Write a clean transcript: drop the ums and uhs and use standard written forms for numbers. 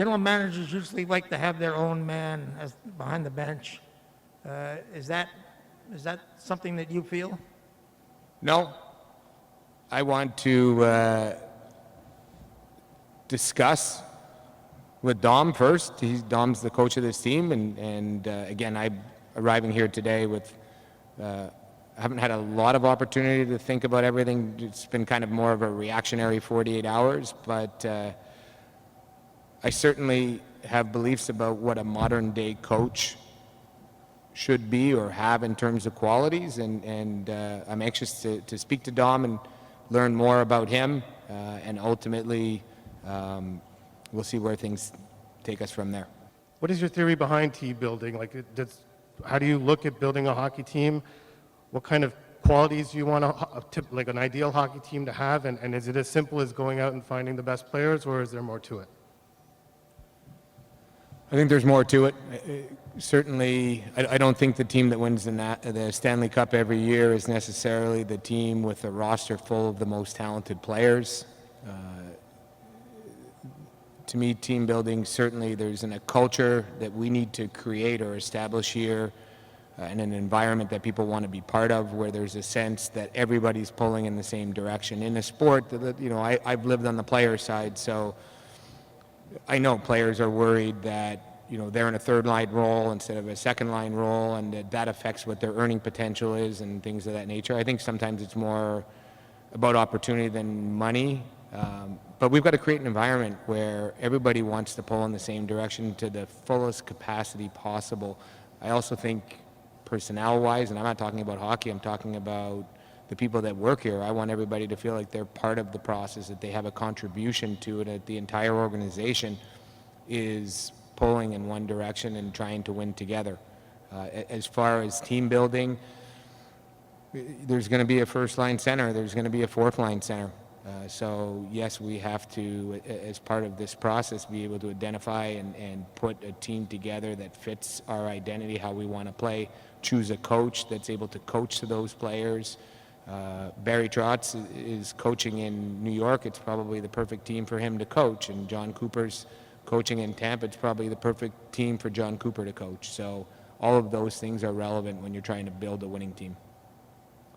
general managers usually like to have their own man as behind the bench. Is that something that you feel? No. I want to discuss with Dom first. Dom's the coach of this team, and again, I'm arriving here today with. I haven't had a lot of opportunity to think about everything. It's been kind of more of a reactionary 48 hours, but I certainly have beliefs about what a modern day coach should be or have in terms of qualities, and I'm anxious to speak to Dom and learn more about him, and ultimately we'll see where things take us from there. What is your theory behind team building? How do you look at building a hockey team? What kind of qualities do you want like an ideal hockey team to have? And is it as simple as going out and finding the best players, or is there more to it? I think there's more to it. Certainly, I don't think the team that wins the Stanley Cup every year is necessarily the team with a roster full of the most talented players. To me, team building, certainly there's a culture that we need to create or establish here, and an environment that people want to be part of, where there's a sense that everybody's pulling in the same direction. In a sport that, I've lived on the player side, so I know players are worried that, they're in a third line role instead of a second line role, and that affects what their earning potential is and things of that nature. I think sometimes it's more about opportunity than money. But we've got to create an environment where everybody wants to pull in the same direction to the fullest capacity possible. I also think personnel-wise, and I'm not talking about hockey, I'm talking about the people that work here. I want everybody to feel like they're part of the process, that they have a contribution to it, that the entire organization is pulling in one direction and trying to win together. As far as team building, there's going to be a first-line center, there's going to be a fourth-line center. So yes, we have to, as part of this process, be able to identify and put a team together that fits our identity, how we want to play, choose a coach that's able to coach to those players. Barry Trotz is coaching in New York. It's probably the perfect team for him to coach, and John Cooper's coaching in Tampa. It's probably the perfect team for John Cooper to coach. So all of those things are relevant when you're trying to build a winning team.